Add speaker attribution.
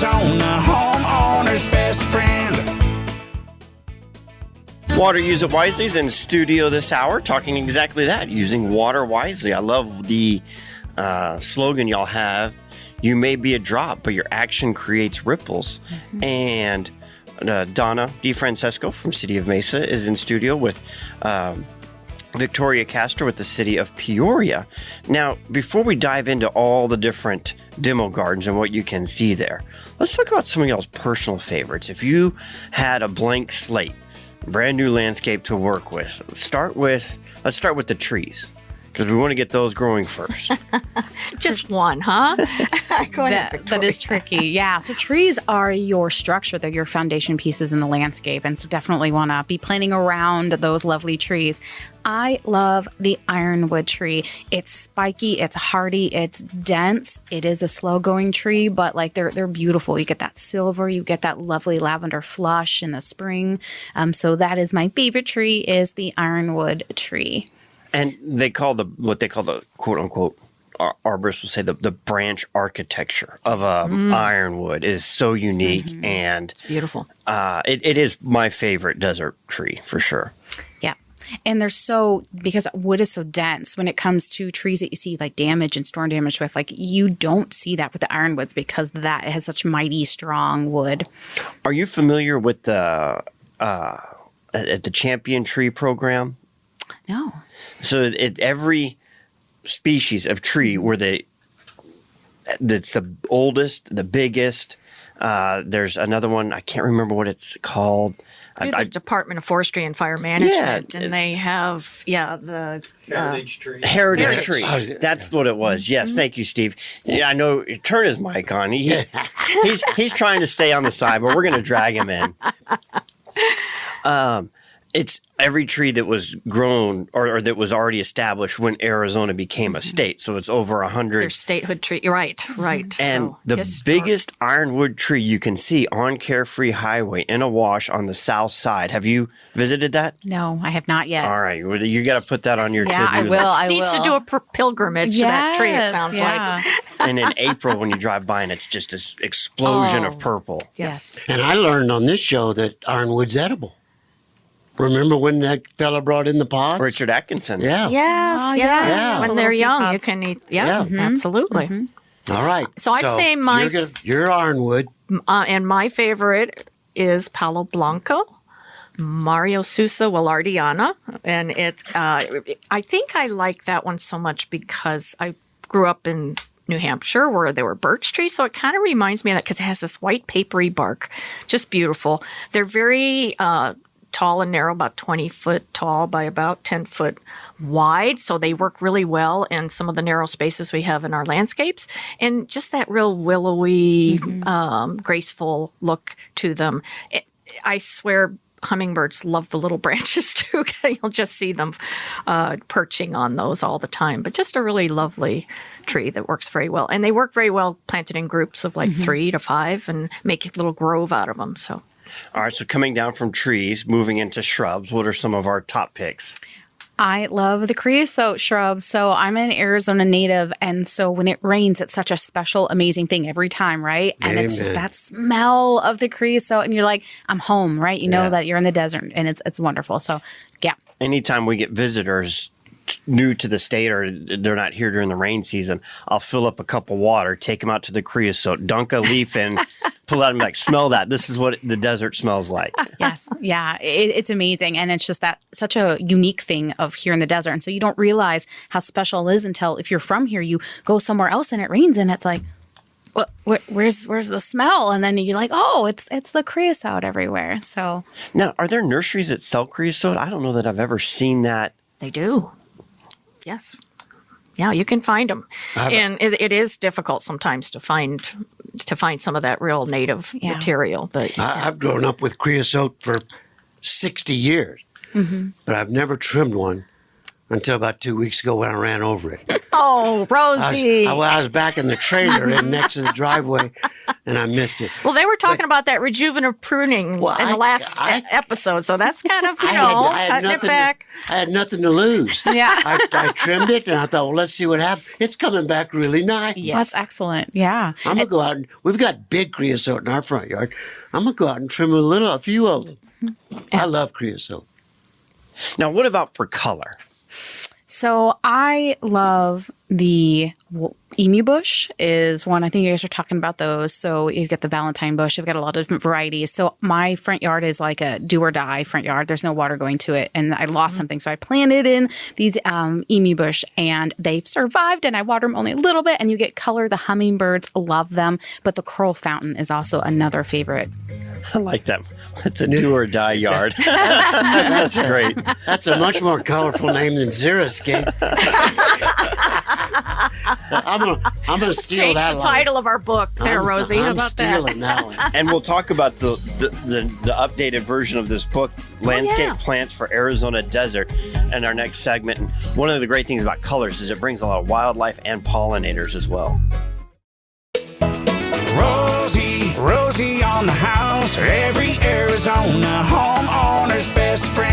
Speaker 1: Arizona, homeowner's best friend.
Speaker 2: Water Use It Wisely is in studio this hour, talking exactly that, using water wisely. I love the slogan y'all have. You may be a drop, but your action creates ripples. Mm-hmm. And Donna DiFrancesco from City of Mesa is in studio with Victoria Castor with the City of Peoria. Now, before we dive into all the different demo gardens and what you can see there, let's talk about some of y'all's personal favorites. If you had a blank slate, brand new landscape to work with, let's start with the trees, because we want to get those growing first.
Speaker 3: Just one, huh? Go ahead,
Speaker 4: that is tricky. Yeah. So trees are your structure. They're your foundation pieces in the landscape. And so definitely want to be planting around those lovely trees. I love the ironwood tree. It's spiky, it's hardy, it's dense. It is a slow going tree, but like they're beautiful. You get that silver, you get that lovely lavender flush in the spring. So that is my favorite tree, is the ironwood tree.
Speaker 2: And what they call the quote unquote, arborists will say the branch architecture of ironwood is so unique, and
Speaker 3: it's beautiful.
Speaker 2: It is my favorite desert tree for sure.
Speaker 4: Yeah. And because wood is so dense, when it comes to trees that you see like damage and storm damage with, like you don't see that with the ironwoods because it has such mighty strong wood.
Speaker 2: Are you familiar with the Champion Tree program?
Speaker 4: No.
Speaker 2: So every species of tree that's the oldest, the biggest. There's another one, I can't remember what it's called.
Speaker 3: Through the Department of Forestry and Fire Management, and they have the
Speaker 5: Heritage tree.
Speaker 2: Heritage tree. That's what it was. Yes, thank you, Steve. Yeah, I know. Turn his mic on. He's trying to stay on the side, but we're going to drag him in. It's every tree that was grown or that was already established when Arizona became a state. So it's over 100.
Speaker 3: Their statehood tree. Right.
Speaker 2: And
Speaker 3: so,
Speaker 2: the biggest ironwood tree you can see on Carefree Highway in a wash on the south side. Have you visited that?
Speaker 4: No, I have not yet.
Speaker 2: All right. Well, you got to put that on your to-do
Speaker 4: I will.
Speaker 2: list.
Speaker 3: Needs to do a pilgrimage to that tree, it sounds like.
Speaker 2: And in April, when you drive by, and it's just this explosion of purple.
Speaker 3: Yes.
Speaker 5: And I learned on this show that ironwood's edible. Remember when that fella brought in the pods?
Speaker 2: Richard Atkinson.
Speaker 5: Yeah.
Speaker 3: Yes,
Speaker 5: yeah.
Speaker 3: When
Speaker 4: The
Speaker 3: they're
Speaker 4: little
Speaker 3: young,
Speaker 4: seed
Speaker 3: you
Speaker 4: pods.
Speaker 3: can eat. Yeah, absolutely.
Speaker 5: All right.
Speaker 3: So I'd say
Speaker 5: You're ironwood.
Speaker 3: And my favorite is Palo Blanco, Mario Sousa Willardiana. And it's, I think I like that one so much because I grew up in New Hampshire where there were birch trees. So it kind of reminds me of that because it has this white papery bark. Just beautiful. They're very tall and narrow, about 20 foot tall by about 10 foot wide. So they work really well in some of the narrow spaces we have in our landscapes. And just that real willowy, graceful look to them. I swear hummingbirds love the little branches too. You'll just see them perching on those all the time. But just a really lovely tree that works very well. And they work very well planted in groups of like 3 to 5 and make a little grove out of them. So.
Speaker 2: All right, so coming down from trees, moving into shrubs, what are some of our top picks?
Speaker 4: I love the creosote shrub. So I'm an Arizona native. And so when it rains, it's such a special, amazing thing every time, right? And it's just that smell of the creosote. And you're like, I'm home, right? You know that you're in the desert and it's wonderful. So, yeah.
Speaker 2: Anytime we get visitors new to the state or they're not here during the rain season, I'll fill up a cup of water, take them out to the creosote, dunk a leaf in, pull out and be like, smell that. This is what the desert smells like.
Speaker 4: Yes. Yeah. It's amazing. And it's just that such a unique thing of here in the desert. And so you don't realize how special it is until if you're from here, you go somewhere else and it rains and it's like, where's the smell? And then you're like, oh, it's the creosote everywhere. So
Speaker 2: now, are there nurseries that sell creosote? I don't know that I've ever seen that.
Speaker 3: They do. Yes. Yeah, you can find them. And it is difficult sometimes to find some of that real native material. But
Speaker 5: I've grown up with creosote for 60 years, but I've never trimmed one until about 2 weeks ago when I ran over it.
Speaker 3: Oh, Rosie.
Speaker 5: I was back in the trailer and next to the driveway. and I missed it.
Speaker 3: Well, they were talking about that rejuvenative pruning
Speaker 5: Well,
Speaker 3: in the last episode, so that's kind of, cutting it back.
Speaker 5: I had nothing to lose.
Speaker 4: Yeah.
Speaker 5: I trimmed it, and I thought, well, let's see what happens. It's coming back really nice.
Speaker 4: That's excellent. Yeah.
Speaker 5: I'm gonna go out and we've got big creosote in our front yard. I'm gonna go out and trim a few of them. I love creosote.
Speaker 2: Now, what about for color?
Speaker 4: So I love the emu bush is one. I think you guys are talking about those. So you've got the Valentine bush. You've got a lot of different varieties. So my front yard is like a do or die front yard. There's no water going to it. And I lost something. So I planted in these emu bush and they've survived and I water them only a little bit and you get color. The hummingbirds love them. But the coral fountain is also another favorite.
Speaker 2: I like that. It's a do or die yard. That's great.
Speaker 5: That's a much more colorful name than Xeriscape. I'm gonna steal
Speaker 3: Change
Speaker 5: that
Speaker 3: the
Speaker 5: line.
Speaker 3: title of our book there, Rosie. How
Speaker 5: I'm
Speaker 3: about that?
Speaker 5: stealing that one.
Speaker 2: And we'll talk about the updated version of this book, Landscape Plants for Arizona Desert, in our next segment. And one of the great things about colors is it brings a lot of wildlife and pollinators as well.
Speaker 1: Rosie on the house, every Arizona homeowner's best friend.